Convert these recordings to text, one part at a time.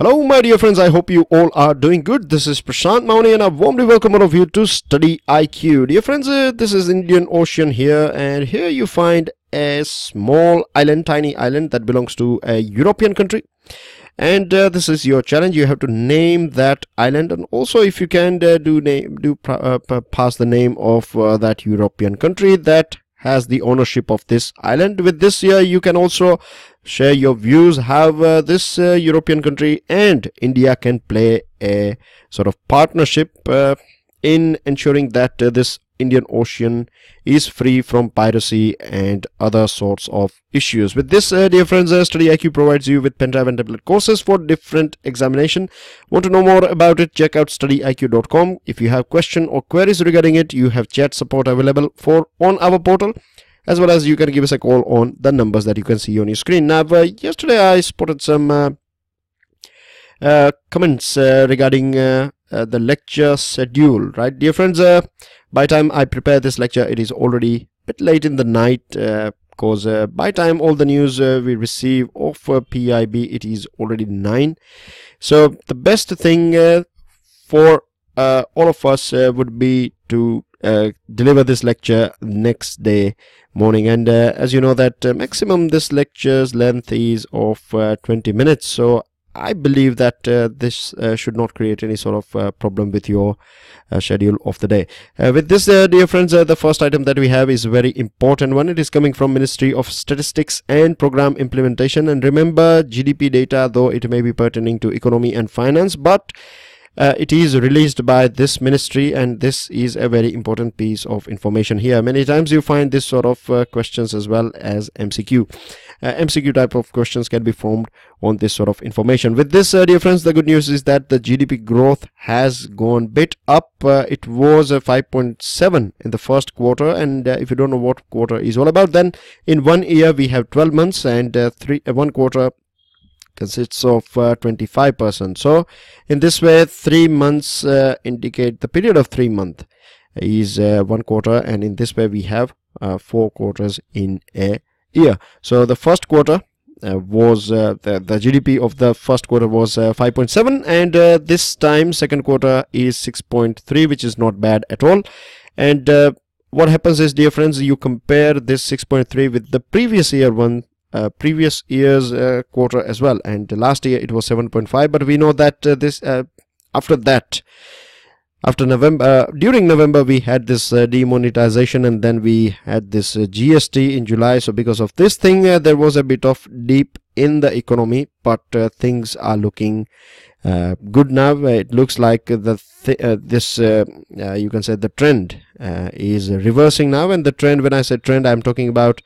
Hello my dear friends, I hope you all are doing good. This is Prashant Mauni and I warmly welcome all of you to StudyIQ. Dear friends, this is Indian Ocean here, and here you find a small island, tiny island that belongs to a European country. And this is your challenge. You have to name that island, and also if you can pass the name of that European country that has the ownership of this island. With this year, you can also share your views how this European country and India can play a sort of partnership in ensuring that this Indian Ocean is free from piracy and other sorts of issues. With this, dear friends, StudyIQ provides you with pen drive and tablet courses for different examination. Want to know more about it? Check out StudyIQ.com. If you have questions or queries regarding it, you have chat support available on our portal, as well as you can give us a call on the numbers that you can see on your screen. Now, yesterday I spotted some comments regarding the lecture schedule, right? Dear friends, by the time I prepare this lecture, it is already a bit late in the night, because by the time all the news we receive of PIB, it is already 9. So the best thing for all of us would be to deliver this lecture next day morning. And as you know that maximum this lecture's length is of 20 minutes. So I believe that this should not create any sort of problem with your schedule of the day. With this, dear friends, the first item that we have is a very important one. It is coming from Ministry of Statistics and Program Implementation. And remember, GDP data, though it may be pertaining to economy and finance, but it is released by this ministry, and this is a very important piece of information here. Many times you find this sort of questions as well as MCQ. MCQ type of questions can be formed on this sort of information. With this, dear friends, the good news is that the GDP growth has gone bit up. It was 5.7 in the first quarter, and if you don't know what quarter is all about, then in 1 year we have 12 months, and one quarter consists of 25%. So in this way, 3 months indicate the period of 3 months is 1 quarter, and in this way we have 4 quarters in a year. So the first quarter was the GDP of the first quarter was 5.7, and this time second quarter is 6.3, which is not bad at all. And what happens is, dear friends, you compare this 6.3 with the previous year one, previous year's quarter as well, and last year it was 7.5. But we know that after November, during November we had this demonetization, and then we had this GST in July. So because of this thing, there was a bit of dip in the economy, but things are looking good now. It looks like you can say the trend is reversing now. And the trend, when I say trend, I'm talking about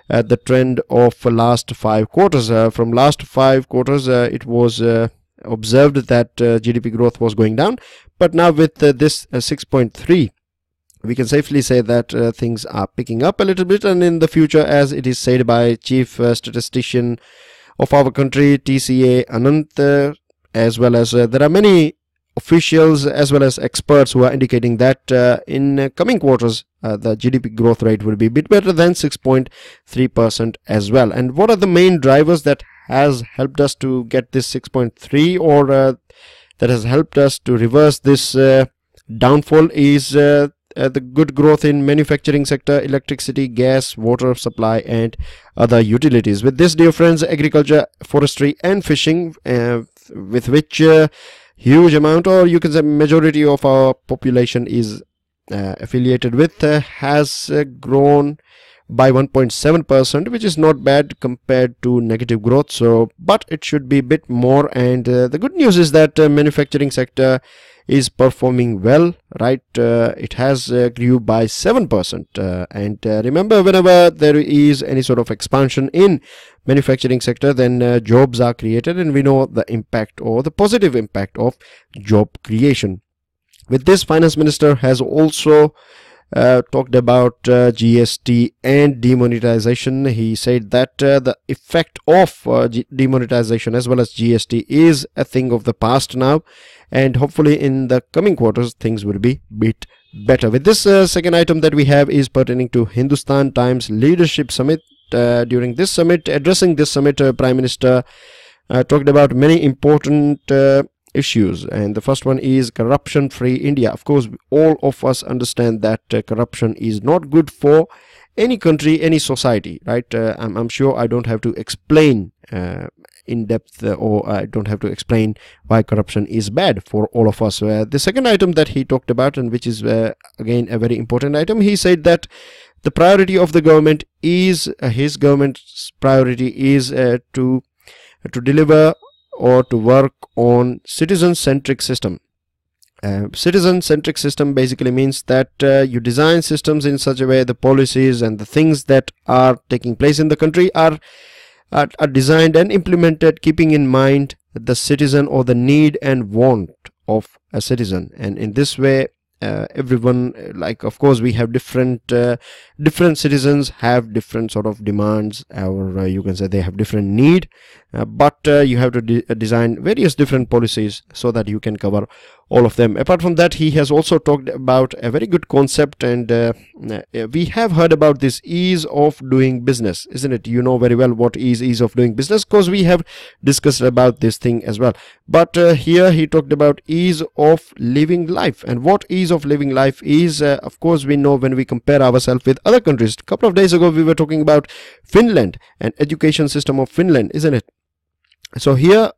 the trend of last 5 quarters. From last 5 quarters, it was observed that GDP growth was going down, but now with this 6.3, we can safely say that things are picking up a little bit. And in the future, as it is said by Chief Statistician of our country, TCA Anant, as well as there are many officials as well as experts who are indicating that in coming quarters the GDP growth rate will be a bit better than 6.3% as well. And what are the main drivers that has helped us to get this 6.3, or that has helped us to reverse this downfall is the good growth in manufacturing sector, electricity, gas, water supply and other utilities. With this, dear friends, agriculture, forestry and fishing, with which huge amount, or you can say majority of our population is affiliated with, has grown by 1.7%, which is not bad compared to negative growth. So but it should be a bit more. And the good news is that manufacturing sector is performing well, right? It has grew by 7%, and remember, whenever there is any sort of expansion in manufacturing sector, then jobs are created, and we know the impact or the positive impact of job creation. With this, Finance Minister has also talked about GST and demonetization. He said that the effect of demonetization as well as GST is a thing of the past now, and hopefully in the coming quarters things will be bit better. With this, second item that we have is pertaining to Hindustan Times Leadership Summit. During this summit, addressing this summit, Prime Minister talked about many important issues, and the first one is corruption-free India. Of course, all of us understand that corruption is not good for any country, any society, right? I'm sure I don't have to explain in depth, or I don't have to explain why corruption is bad for all of us. The second item that he talked about, and which is again a very important item, he said that the priority of the government is his government's priority is to deliver or to work on citizen-centric system. Citizen-centric system basically means that you design systems in such a way the policies and the things that are taking place in the country are designed and implemented keeping in mind the citizen or the need and want of a citizen. And in this way, everyone, like, of course, we have different citizens have different sort of demands, or you can say they have different need, but you have to design various different policies so that you can cover all of them. Apart from that, he has also talked about a very good concept, and we have heard about this ease of doing business, isn't it? You know very well what is ease of doing business, because we have discussed about this thing as well. But here he talked about ease of living life, and what ease of living life is, of course, we know when we compare ourselves with other countries. A couple of days ago we were talking about Finland and education system of Finland, isn't it? So here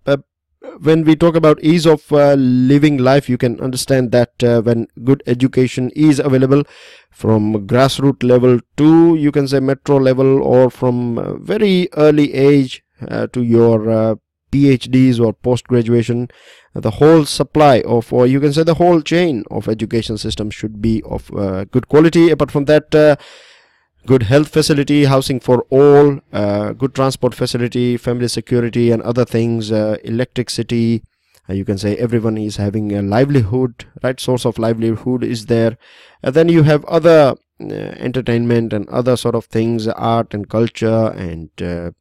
when we talk about ease of living life, you can understand that when good education is available from grassroots level to, you can say, metro level, or from very early age to your PhDs or post-graduation, the whole supply of, or you can say the whole chain of education system should be of good quality. Apart from that, good health facility, housing for all, good transport facility, family security and other things, electricity, you can say everyone is having a livelihood, right? Source of livelihood is there. And then you have other entertainment and other sort of things, art and culture, and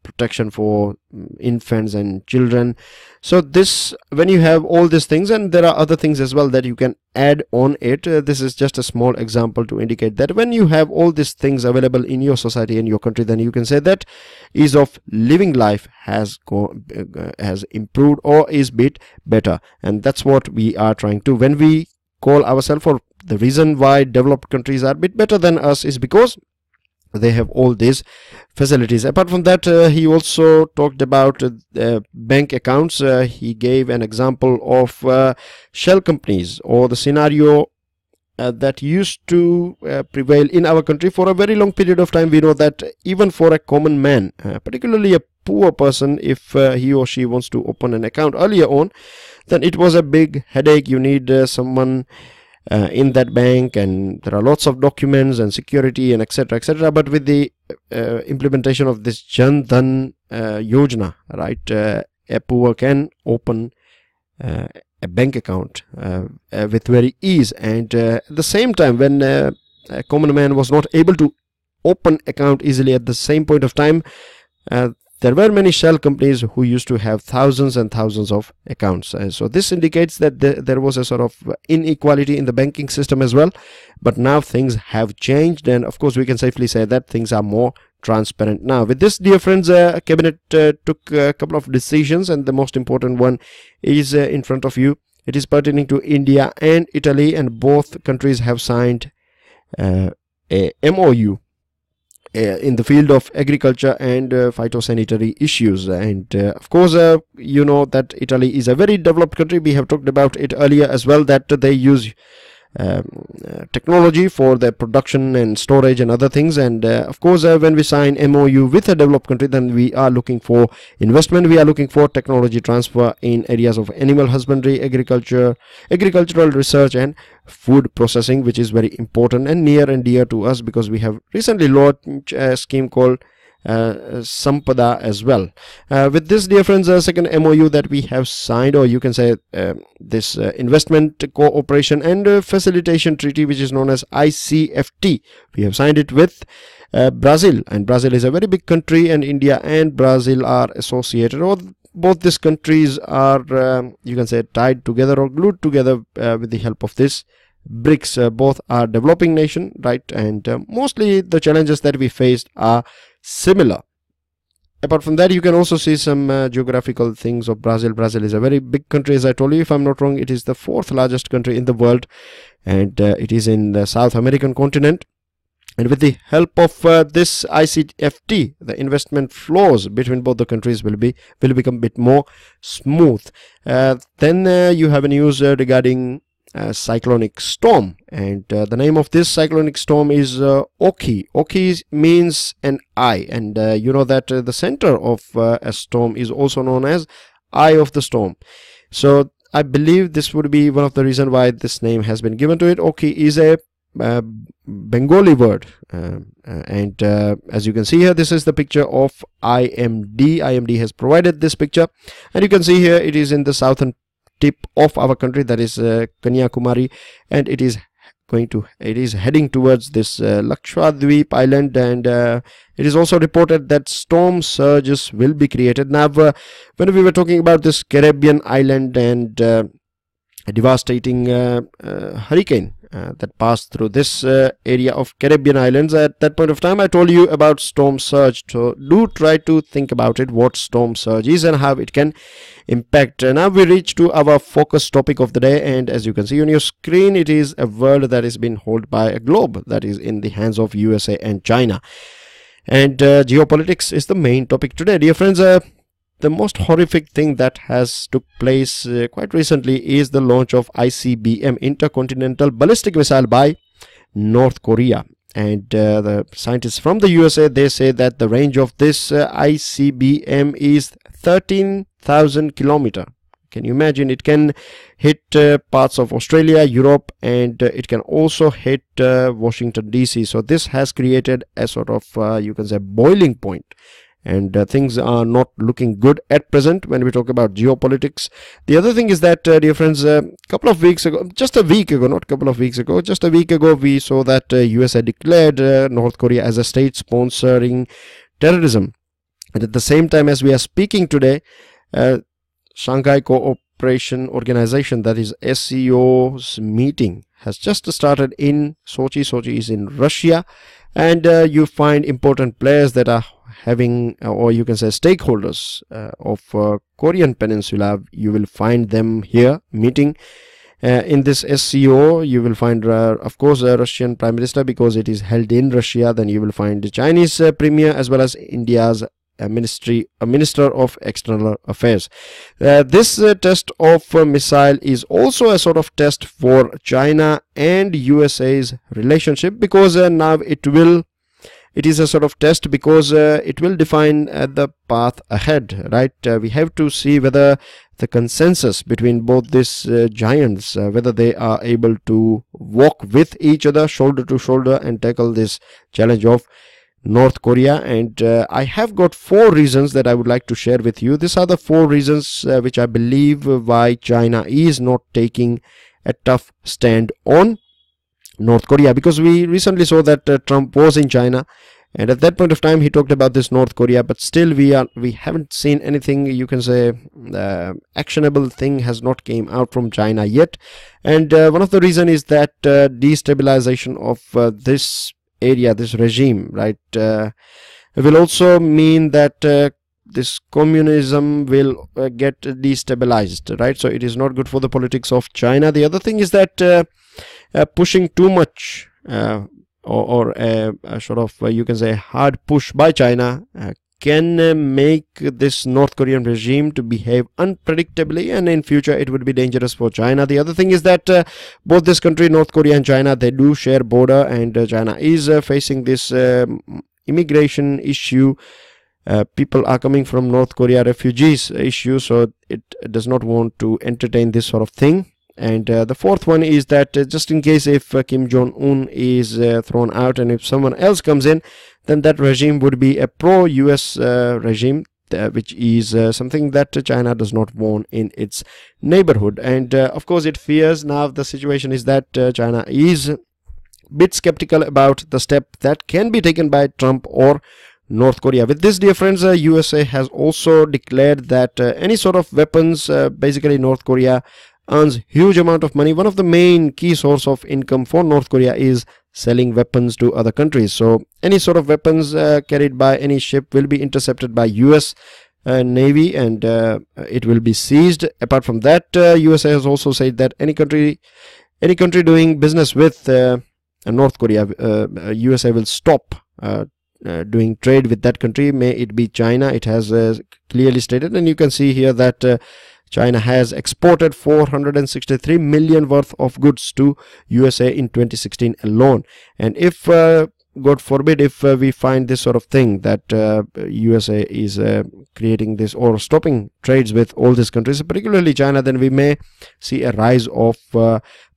protection for infants and children. So this, when you have all these things, and there are other things as well that you can add on it, this is just a small example to indicate that when you have all these things available in your society and your country, then you can say that ease of living life has improved or is bit better. And that's what we are trying to, when we call ourselves, or the reason why developed countries are a bit better than us is because they have all these facilities. Apart from that, he also talked about bank accounts. He gave an example of shell companies, or the scenario that used to prevail in our country for a very long period of time. We know that even for a common man, particularly a poor person, if he or she wants to open an account earlier on, then it was a big headache. You need someone in that bank, and there are lots of documents and security and etc, etc. But with the implementation of this Jan Dhan Yojana, right, a poor can open a bank account with very ease. And at the same time, when a common man was not able to open account easily at the same point of time, there were many shell companies who used to have thousands and thousands of accounts. So this indicates that there was a sort of inequality in the banking system as well. But now things have changed, and of course we can safely say that things are more transparent now. With this, dear friends, Cabinet took a couple of decisions, and the most important one is in front of you. It is pertaining to India and Italy, and both countries have signed a MOU in the field of agriculture and phytosanitary issues. And of course, you know that Italy is a very developed country. We have talked about it earlier as well, that they use technology for their production and storage and other things. And of course, when we sign MOU with a developed country, then we are looking for investment, we are looking for technology transfer in areas of animal husbandry, agriculture, agricultural research and food processing, which is very important and near and dear to us, because we have recently launched a scheme called Sampada as well. With this, dear friends, second MOU that we have signed, or you can say this investment cooperation and facilitation treaty, which is known as ICFT, we have signed it with Brazil. And Brazil is a very big country, and India and Brazil are associated, or both these countries are you can say tied together or glued together with the help of this BRICS. Both are developing nation, right? And mostly the challenges that we faced are similar. apart from that, you can also see some geographical things of Brazil. Brazil is a very big country, as I told you. If I'm not wrong, it is the 4th largest country in the world, and it is in the South American continent. And with the help of this ICFT, the investment flows between both the countries will become a bit more smooth. Then you have a news regarding cyclonic storm, and the name of this cyclonic storm is Oki. Oki means an eye, and you know that the center of a storm is also known as eye of the storm. So I believe this would be one of the reasons why this name has been given to it. Oki is a Bengali word, and as you can see here, this is the picture of IMD. IMD has provided this picture, and you can see here it is in the southern tip of our country, that is Kanyakumari, and it is heading towards this Lakshadweep island, and it is also reported that storm surges will be created. Now when we were talking about this Caribbean island and a devastating hurricane that passed through this area of Caribbean islands, at that point of time I told you about storm surge. So do try to think about it, what storm surge is and how it can impact. Now we reach to our focus topic of the day, and as you can see on your screen, it is a world that is being held by a globe that is in the hands of USA and China, and geopolitics is the main topic today. Dear friends, the most horrific thing that has took place quite recently is the launch of ICBM, Intercontinental Ballistic Missile, by North Korea. And the scientists from the USA, they say that the range of this ICBM is 13,000 kilometers. Can you imagine? It can hit parts of Australia, Europe, and it can also hit Washington DC. So this has created a sort of you can say boiling point, and things are not looking good at present when we talk about geopolitics. The other thing is that, dear friends, couple of weeks ago, just a week ago, not couple of weeks ago, just a week ago, we saw that USA declared North Korea as a state sponsoring terrorism. And at the same time as we are speaking today, Shanghai Cooperation Organization, that is SCO's meeting has just started in Sochi. Sochi is in Russia, and you find important players that are having, or you can say stakeholders of Korean Peninsula. You will find them here meeting in this SCO. You will find of course a Russian Prime Minister, because it is held in Russia. Then you will find the Chinese Premier, as well as India's Minister of External Affairs. This test of missile is also a sort of test for China and USA's relationship, because now it is a sort of test, because it will define the path ahead, right? We have to see whether the consensus between both these giants, whether they are able to walk with each other shoulder to shoulder and tackle this challenge of North Korea. And I have got 4 reasons that I would like to share with you. These are the 4 reasons which I believe why China is not taking a tough stand on North Korea, because we recently saw that Trump was in China, and at that point of time he talked about this North Korea, but still we haven't seen anything, you can say actionable thing has not came out from China yet. And one of the reason is that destabilization of this area, this regime, right, will also mean that this communism will get destabilized, right? So it is not good for the politics of China. The other thing is that pushing too much or a sort of you can say hard push by China can make this North Korean regime to behave unpredictably, and in future it would be dangerous for China. The other thing is that both this country, North Korea and China, they do share border, and China is facing this immigration issue. People are coming from North Korea, refugees issue, so it does not want to entertain this sort of thing. And the fourth one is that just in case if Kim Jong-un is thrown out, and if someone else comes in, then that regime would be a pro-US regime, which is something that China does not want in its neighborhood. And of course it fears, now the situation is that China is a bit skeptical about the step that can be taken by Trump or North Korea. With this, dear friends, USA has also declared that any sort of weapons, basically North Korea earns huge amount of money. One of the main key source of income for North Korea is selling weapons to other countries. So any sort of weapons carried by any ship will be intercepted by US Navy, and it will be seized. Apart from that, USA has also said that any country doing business with North Korea, USA will stop doing trade with that country, may it be China. It has clearly stated, and you can see here that China has exported 463 million worth of goods to USA in 2016 alone. And if God forbid, if we find this sort of thing that USA is creating this or stopping trades with all these countries, particularly China, then we may see a rise of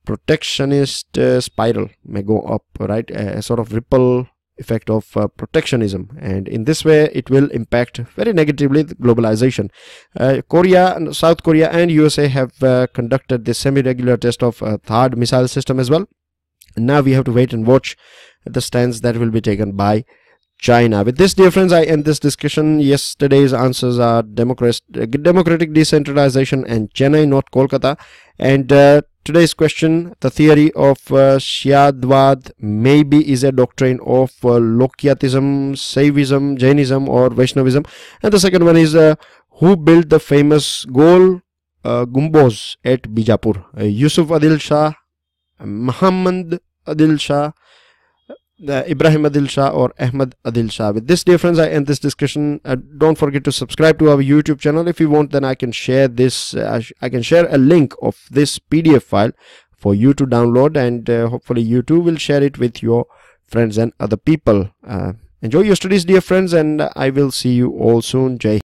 protectionist spiral may go up, right? A sort of ripple effect of protectionism, and in this way it will impact very negatively the globalization. South Korea and USA have conducted this semi-regular test of THAAD missile system as well. And now we have to wait and watch the stance that will be taken by China. With this, dear friends, I end this discussion. Yesterday's answers are democratic decentralization and Chennai, not Kolkata. And today's question, the theory of Shyadvad maybe is a doctrine of Lokyatism, Saivism, Jainism or Vaishnavism. And the second one is who built the famous Gol Gumbaz at Bijapur? Yusuf Adil Shah, Muhammad Adil Shah, Ibrahim Adil Shah or Ahmad Adil Shah. With this, dear friends, I end this discussion. Don't forget to subscribe to our YouTube channel. If you want, then I can share this. I can share a link of this PDF file for you to download, and hopefully you too will share it with your friends and other people. Enjoy your studies, dear friends, and I will see you all soon. Jai